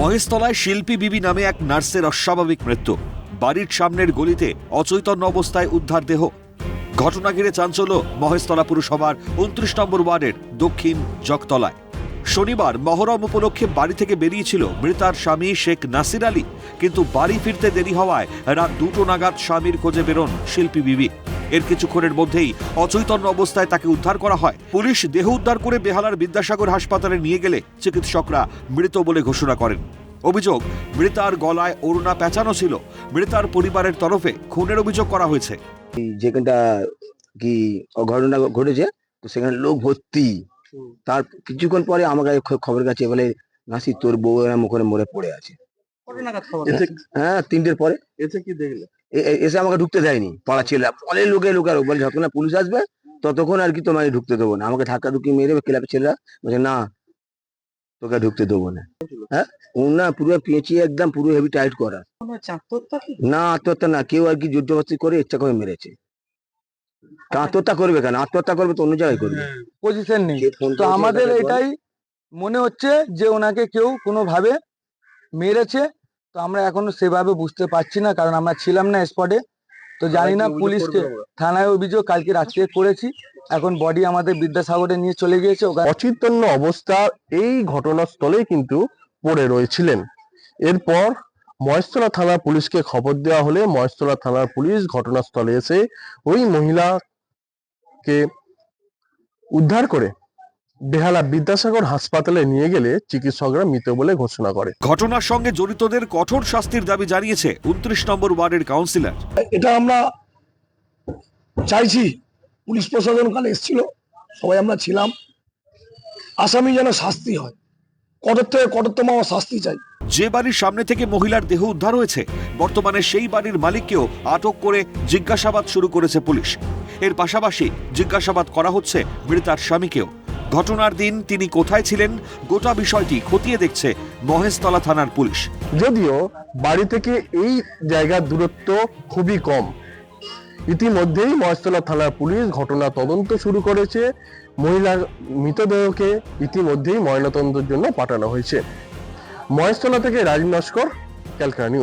মহেশতলায় শিল্পী বিবি নামে এক নার্সের অস্বাভাবিক মৃত্যু। বাড়ির সামনের গলিতে অচৈতন্য অবস্থায় উদ্ধার দেহ। ঘটনা ঘিরে চাঞ্চল্য মহেশতলা পুরসভার 29 নম্বর ওয়ার্ডের দক্ষিণ জগতলায়। শনিবার মহরম উপলক্ষে বাড়ি থেকে বেরিয়েছিল মৃতার স্বামী শেখ নাসির আলী, কিন্তু বাড়ি ফিরতে দেরি হওয়ায় রাত 2টো নাগাদ স্বামীর খোঁজে বেরোন শিল্পী বিবি। এর কিছুক্ষণের মধ্যেই অচৈতন্য অবস্থায় তাকে উদ্ধার করা হয়। পুলিশ দেহ উদ্ধার করে বেহালার বিদ্যাসাগর হাসপাতালে নিয়ে গেলে চিকিৎসকরা মৃত বলে ঘোষণা করেন। অভিযোগ, মৃতার গলায় ওড়না পেঁচানো ছিল। মৃতার পরিবারের তরফে খুনের অভিযোগ করা হয়েছে। যেখানটা কি ঘটনা ঘটেছে তো সেখানে লোক ভর্তি। তার কিছুক্ষণ পরে আমাকে খবর কাছে বলে নাসির তোর বউ ওখানে মরে পড়ে আছে। হ্যাঁ, 3টের পরে এসে আমাকে ঢুকতে দেয়নি পাড়া ছেলে। পরে লোকে বলে যতক্ষণ না পুলিশ আসবে ততক্ষণ আর কি তোমাকে ঢুকতে দেবো না। আমাকে ধাক্কা ধুকি মেরে ক্লাবের ছেলেরা বলছে না তোকে ঢুকতে দেবো না। হ্যাঁ, না পুরো পেঁচিয়ে একদম পুরো হেভি টাইট করা। না আত্মহত্যা না, কেউ আর কি জোরজবরদস্তি করে ইচ্ছা করে মেরেছে। আত্মহত্যা করবে কেন? আত্মহত্যা করবে তো অন্য জায়গায় করবে, পজিশন নেই। তো আমাদের এটাই মনে হচ্ছে যে ওনাকে কেউ কোনোভাবে মেরেছে। তো আমরা এখনো সেভাবে বুঝতে পারছি না, কারণ আমরা ছিলাম না স্পটে। তো জানি না, পুলিশকে থানায় অভিযোগ কালকে রাত্রে করেছি। এখন বডি আমাদের বিদ্যাসাগরে নিয়ে চলে গিয়েছে। অচৈতন্য অবস্থা এই ঘটনাস্থলে কিন্তু পড়ে রয়েছিলেন। এরপর মহেশতলা থানার পুলিশকে খবর দেওয়া হলে মহেশতলা থানার পুলিশ ঘটনাস্থলে এসে ওই মহিলাকে উদ্ধার করে বেহালা বিদ্যাসাগর হাসপাতালে নিয়ে গেলে চিকিৎসকরা মৃত বলে ঘোষণা করে। ঘটনার সঙ্গে জড়িতদের কঠোর শাস্তির দাবি জানিয়েছে 29 নম্বর ওয়ার্ডের কাউন্সিলর। এটা আমরা চাইছি, পুলিশ প্রশাসন কালে এসেছিল, সবাই আমরা ছিলাম, আসামি যেন শাস্তি হয়, কঠোর থেকে কঠোরতম শাস্তি চাই। যে বাড়ির সামনে থেকে মহিলার দেহ উদ্ধার হয়েছে, বর্তমানে সেই বাড়ির মালিককেও আটক করে জিজ্ঞাসাবাদ শুরু করেছে পুলিশ। এর পাশাপাশি জিজ্ঞাসাবাদ করা হচ্ছে মৃতার স্বামীকেও। ঘটনার দিন তিনি কোথায় ছিলেন, গোটা বিষয়টি খতিয়ে দেখছে মহেশতলা থানার পুলিশ। যদিও বাড়ি থেকে এই জায়গার দূরত্ব খুবই কম, ইতিমধ্যেই মহেশতলা থানার পুলিশ ঘটনা তদন্ত শুরু করেছে। মহিলার মৃতদেহকে ইতিমধ্যেই ময়নাতদন্তের জন্য পাঠানো হয়েছে। মহেশতলা থেকে রাজীব নস্কর, ক্যালকাটা নিউজ।